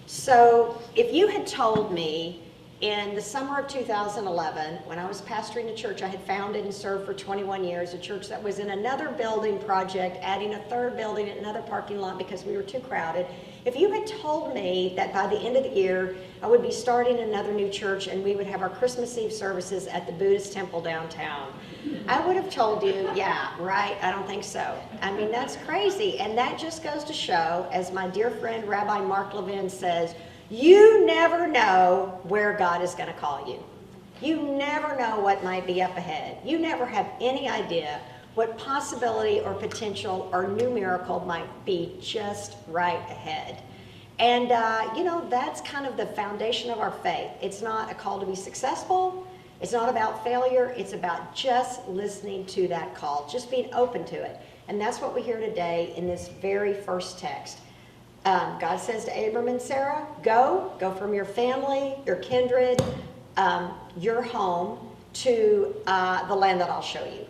So if you had told me in the summer of 2011, when I was pastoring a church I had founded and served for 21 years, a church that was in another building project, adding a third building and another parking lot because we were too crowded, if you had told me that by the end of the year I would be starting another new church and we would have our Christmas Eve services at the Buddhist temple downtown, I would have told you, yeah, right, I don't think so. I mean, that's crazy. And that just goes to show, as my dear friend Rabbi Mark Levin says, you never know where God is going to call you. You never know what might be up ahead. You never have any idea what possibility or potential or new miracle might be just right ahead. And, that's kind of the foundation of our faith. It's not a call to be successful. It's not about failure. It's about just listening to that call, just being open to it. And that's what we hear today in this very first text. God says to Abram and Sarah, go from your family, your kindred, your home to the land that I'll show you.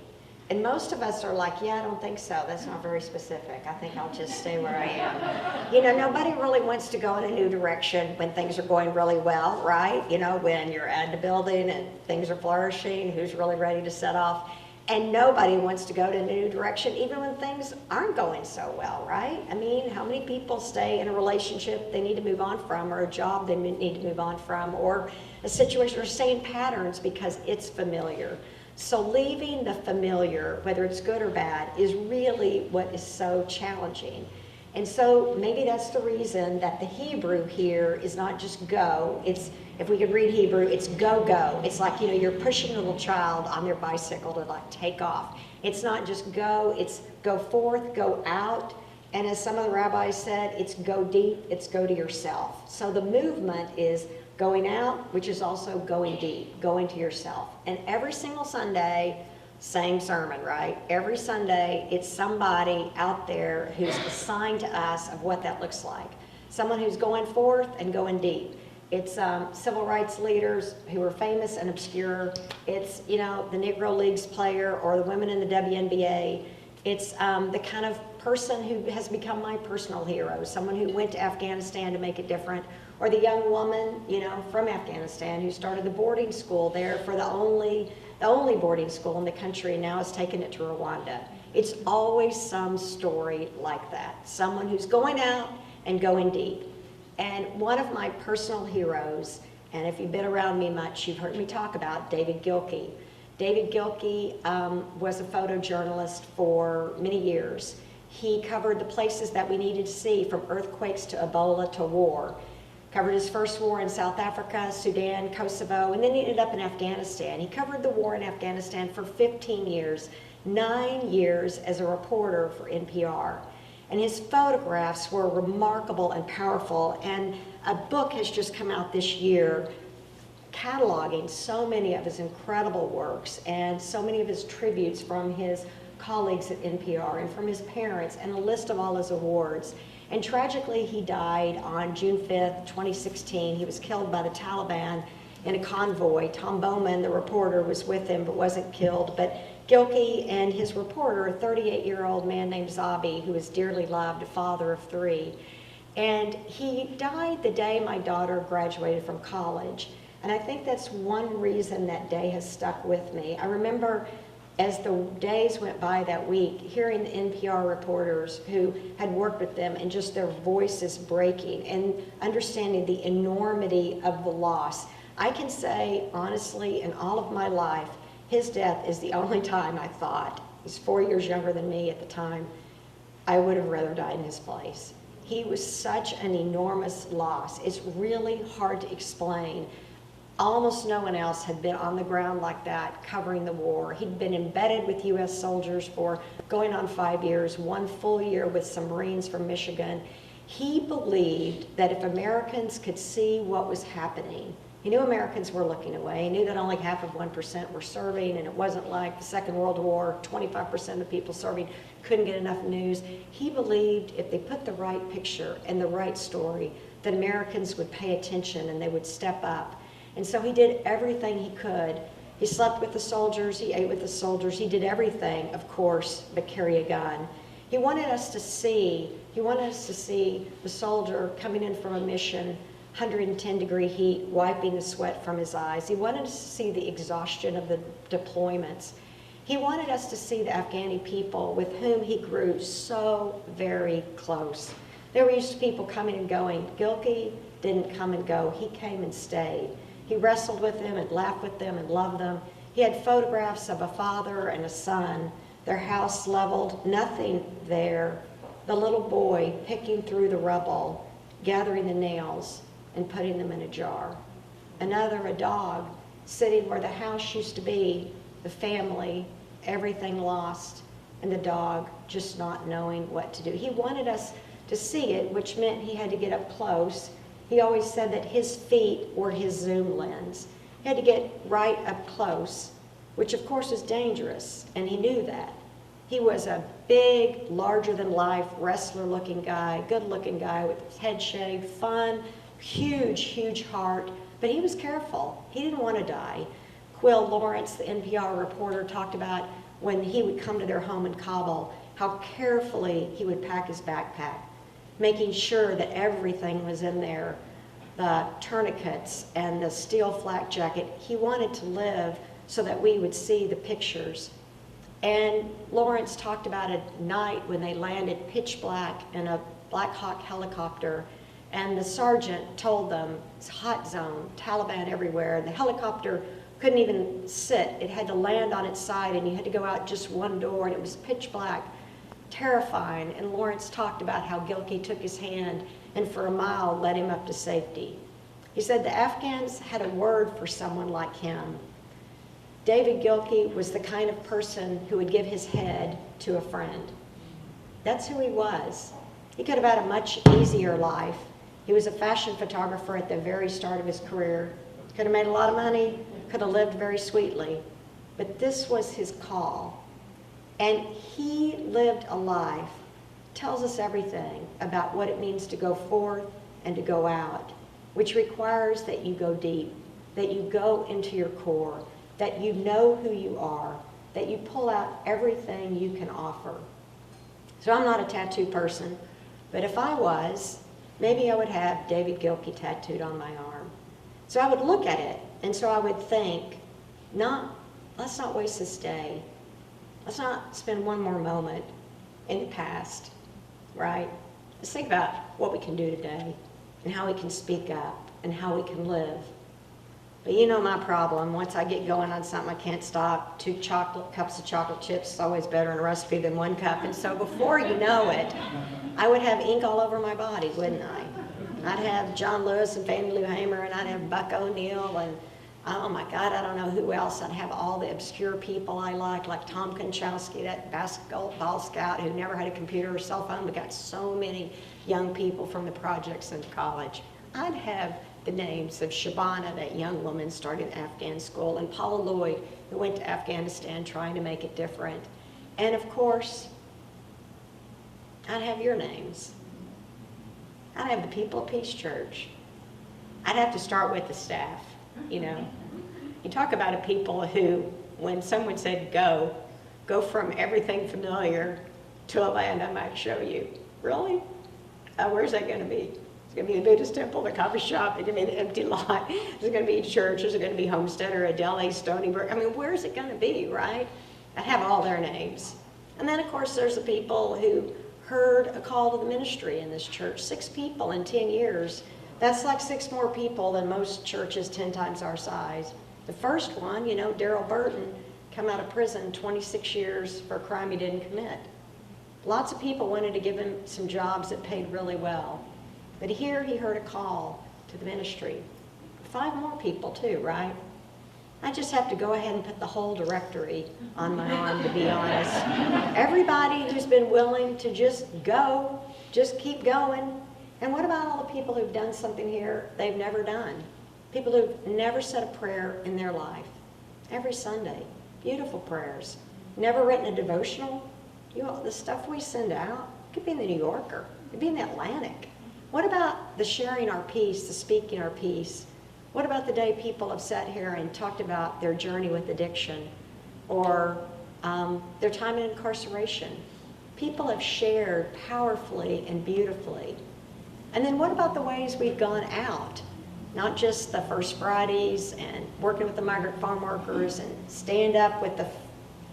And most of us are like, yeah, I don't think so. That's not very specific. I think I'll just stay where I am. Nobody really wants to go in a new direction when things are going really well, right? When you're at the building and things are flourishing, who's really ready to set off? And nobody wants to go to a new direction even when things aren't going so well, right? I mean, how many people stay in a relationship they need to move on from, or a job they need to move on from, or a situation, or stay in patterns because it's familiar? So leaving the familiar, whether it's good or bad, is really what is so challenging. And so maybe that's the reason that the Hebrew here is not just go. It's, if we could read Hebrew, it's go, go. It's like, you're pushing a little child on their bicycle to take off. It's not just go, it's go forth, go out. And as some of the rabbis said, it's go deep, it's go to yourself. So the movement is going out, which is also going deep, going to yourself. And every single Sunday, same sermon, right? Every Sunday, it's somebody out there who's assigned to us of what that looks like. Someone who's going forth and going deep. It's civil rights leaders who are famous and obscure. It's, the Negro Leagues player or the women in the WNBA. It's the kind of person who has become my personal hero, someone who went to Afghanistan to make it different, or the young woman, from Afghanistan who started the boarding school there for the only boarding school in the country, and now has taken it to Rwanda. It's always some story like that. Someone who's going out and going deep. And one of my personal heroes, and if you've been around me much, you've heard me talk about David Gilkey. David Gilkey was a photojournalist for many years. He covered the places that we needed to see, from earthquakes to Ebola to war. Covered his first war in South Africa, Sudan, Kosovo, and then he ended up in Afghanistan. He covered the war in Afghanistan for 15 years, 9 years as a reporter for NPR. And his photographs were remarkable and powerful, and a book has just come out this year cataloging so many of his incredible works and so many of his tributes from his colleagues at NPR and from his parents, and a list of all his awards. And tragically, he died on June 5th, 2016. He was killed by the Taliban in a convoy. Tom Bowman, the reporter, was with him but wasn't killed. But Gilkey and his reporter, a 38-year-old man named Zabi, who was dearly loved, a father of 3. And he died the day my daughter graduated from college. And I think that's one reason that day has stuck with me. I remember as the days went by that week, hearing the NPR reporters who had worked with them and just their voices breaking and understanding the enormity of the loss. I can say, honestly, in all of my life, his death is the only time I thought, he's 4 years younger than me at the time, I would have rather died in his place. He was such an enormous loss. It's really hard to explain. Almost no one else had been on the ground like that covering the war. He'd been embedded with U.S. soldiers for going on 5 years, 1 full year with some Marines from Michigan. He believed that if Americans could see what was happening, he knew Americans were looking away. He knew that only half of 1% were serving, and it wasn't like the Second World War, 25% of people serving couldn't get enough news. He believed if they put the right picture and the right story, that Americans would pay attention and they would step up. And so he did everything he could. He slept with the soldiers, he ate with the soldiers, he did everything, of course, but carry a gun. He wanted us to see He wanted us to see the soldier coming in from a mission, 110-degree heat, wiping the sweat from his eyes. He wanted us to see the exhaustion of the deployments. He wanted us to see the Afghani people with whom he grew so very close. There were used to people coming and going. Gilkey didn't come and go. He came and stayed. He wrestled with them and laughed with them and loved them. He had photographs of a father and a son, their house leveled, nothing there. The little boy picking through the rubble, gathering the nails and putting them in a jar. Another, a dog, sitting where the house used to be, the family, everything lost, and the dog just not knowing what to do. He wanted us to see it, which meant he had to get up close. He always said that his feet were his zoom lens. He had to get right up close, which of course is dangerous, and he knew that. He was a big, larger-than-life, wrestler-looking guy, good-looking guy with his head shaved, fun, huge, huge heart, but he was careful. He didn't want to die. Quill Lawrence, the NPR reporter, talked about when he would come to their home in Kabul, how carefully he would pack his backpack, making sure that everything was in there, the tourniquets and the steel flak jacket. He wanted to live so that we would see the pictures. And Lawrence talked about a night when they landed pitch black in a Black Hawk helicopter, and the sergeant told them, it's a hot zone, Taliban everywhere, and the helicopter couldn't even sit. It had to land on its side, and you had to go out just one door, and it was pitch black, terrifying. And Lawrence talked about how Gilkey took his hand and for a mile led him up to safety. He said the Afghans had a word for someone like him. David Gilkey was the kind of person who would give his head to a friend. That's who he was. He could have had a much easier life. He was a fashion photographer at the very start of his career. Could have made a lot of money, could have lived very sweetly. But this was his call. And he lived a life, tells us everything about what it means to go forth and to go out, which requires that you go deep, that you go into your core, that you know who you are, that you pull out everything you can offer. So I'm not a tattoo person, but if I was, maybe I would have David Gilkey tattooed on my arm. So I would look at it, and so I would think, let's not waste this day. Let's not spend one more moment in the past, right? Let's think about what we can do today and how we can speak up and how we can live. But you know my problem. Once I get going on something, I can't stop. 2 cups of chocolate chips is always better in a recipe than 1 cup. And so before you know it, I would have ink all over my body, wouldn't I? I'd have John Lewis and Fannie Lou Hamer, and I'd have Buck O'Neill, and oh my God, I don't know who else. I'd have all the obscure people I liked, like Tom Konchowski, that basketball scout who never had a computer or cell phone, but got so many young people from the projects into college. I'd have the names of Shabana, that young woman started Afghan school, and Paula Lloyd, who went to Afghanistan trying to make it different. And of course, I'd have your names. I'd have the people of Peace Church. I'd have to start with the staff, you know. You talk about a people who, when someone said go from everything familiar to a land I might show you. Really? Where's that going to be? It's going to be the Buddhist temple, the coffee shop, it's going to be the empty lot. Is it going to be a church? Is it going to be Homestead or a deli, Stony Brook? I mean, where's it going to be, right? I have all their names. And then, of course, there's the people who heard a call to the ministry in this church. 6 people in 10 years. That's like 6 more people than most churches 10 times our size. The first one, you know, Daryl Burton, come out of prison 26 years for a crime he didn't commit. Lots of people wanted to give him some jobs that paid really well. But here he heard a call to the ministry. 5 more people too, right? I just have to go ahead and put the whole directory on my arm, to be honest. Everybody who's been willing to just go, just keep going. And what about all the people who've done something here they've never done? People who've never said a prayer in their life. Every Sunday, beautiful prayers. Never written a devotional. You know, the stuff we send out, it could be in the New Yorker, it could be in the Atlantic. What about the sharing our peace, the speaking our peace? What about the day people have sat here and talked about their journey with addiction or their time in incarceration? People have shared powerfully and beautifully. And then what about the ways we've gone out? Not just the First Fridays and working with the migrant farm workers and stand up with the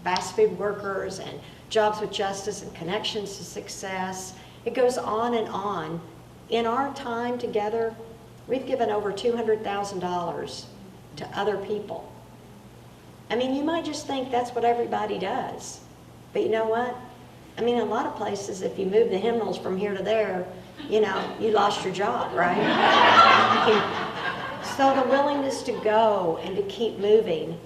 fast food workers and Jobs with Justice and Connections to Success. It goes on and on. In our time together, we've given over $200,000 to other people. I mean, you might just think that's what everybody does. But you know what? I mean, in a lot of places, if you move the hymnals from here to there, you know, you lost your job, right? So the willingness to go and to keep moving.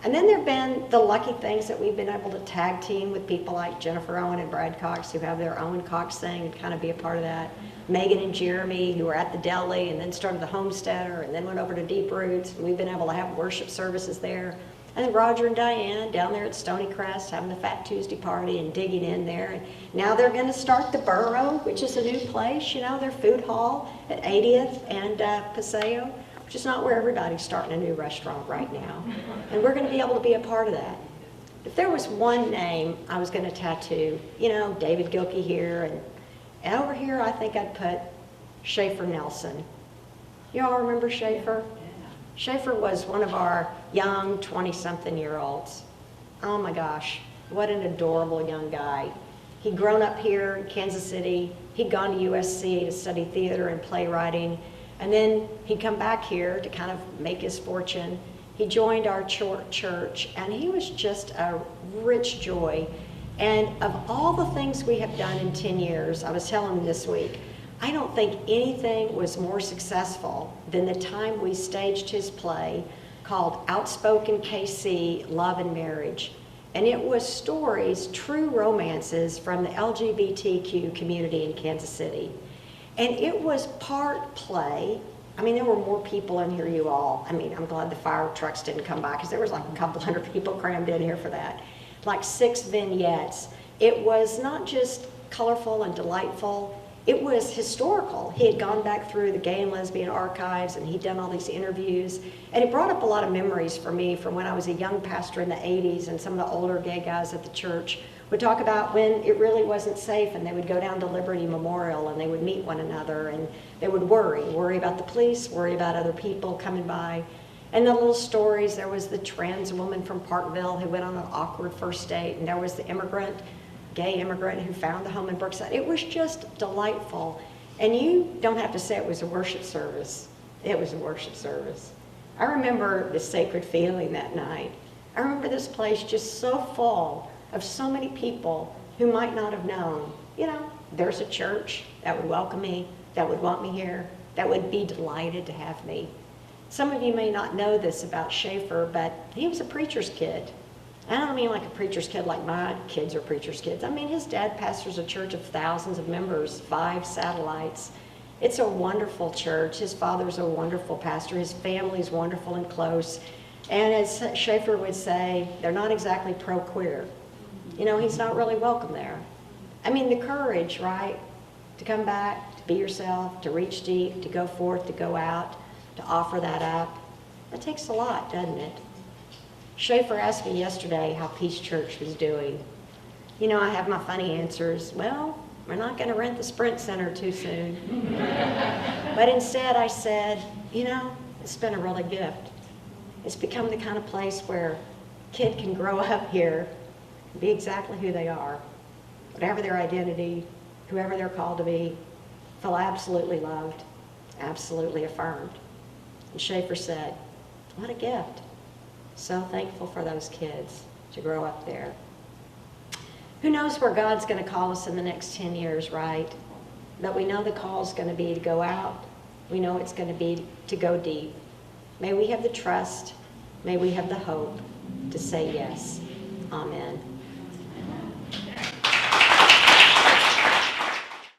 And then there have been the lucky things that we've been able to tag team with people like Jennifer Owen and Brad Cox, who have their own Cox thing, and kind of be a part of that. Megan and Jeremy, who were at the deli and then started the Homesteader and then went over to Deep Roots, and we've been able to have worship services there. And then Roger and Diane down there at Stony Crest having the Fat Tuesday party and digging in there. And now they're going to start the Burrow, which is a new place, you know, their food hall at 80th and Paseo, which is not where everybody's starting a new restaurant right now. And we're going to be able to be a part of that. If there was one name I was going to tattoo, you know, David Gilkey here, and over here I think I'd put Schaefer Nelson. You all remember Schaefer? Schaefer was one of our young 20-something-year-olds. Oh my gosh, what an adorable young guy. He'd grown up here in Kansas City. He'd gone to USC to study theater and playwriting. And then he'd come back here to kind of make his fortune. He joined our church, and he was just a rich joy. And of all the things we have done in 10 years, I was telling him this week, I don't think anything was more successful than the time we staged his play called Outspoken KC, Love and Marriage. And it was stories, true romances from the LGBTQ community in Kansas City. And it was part play. I mean, there were more people in here, you all. I mean, I'm glad the fire trucks didn't come by because there was like a couple hundred people crammed in here for that. Like 6 vignettes. It was not just colorful and delightful. It was historical. He had gone back through the gay and lesbian archives and he'd done all these interviews. And it brought up a lot of memories for me from when I was a young pastor in the 80s, and some of the older gay guys at the church would talk about when it really wasn't safe, and they would go down to Liberty Memorial and they would meet one another and they would worry about the police, worry about other people coming by. And the little stories, there was the trans woman from Parkville who went on an awkward first date, and there was the gay immigrant who found the home in Brookside. It was just delightful. And you don't have to say it was a worship service. It was a worship service. I remember the sacred feeling that night. I remember this place just so full of so many people who might not have known, you know, there's a church that would welcome me, that would want me here, that would be delighted to have me. Some of you may not know this about Schaefer, but he was a preacher's kid. I don't mean like a preacher's kid like my kids are preacher's kids. I mean, his dad pastors a church of thousands of members, 5 satellites. It's a wonderful church. His father's a wonderful pastor. His family's wonderful and close. And as Schaefer would say, they're not exactly pro-queer. You know, he's not really welcome there. I mean, the courage, right? To come back, to be yourself, to reach deep, to go forth, to go out, to offer that up. That takes a lot, doesn't it? Schaefer asked me yesterday how Peace Church was doing. You know, I have my funny answers. Well, we're not going to rent the Sprint Center too soon. But instead I said, you know, it's been a really gift. It's become the kind of place where a kid can grow up here and be exactly who they are. Whatever their identity, whoever they're called to be, feel absolutely loved, absolutely affirmed. And Schaefer said, what a gift. So thankful for those kids to grow up there. Who knows where God's going to call us in the next 10 years, right? But we know the call is going to be to go out. We know it's going to be to go deep. May we have the trust. May we have the hope to say yes. Amen.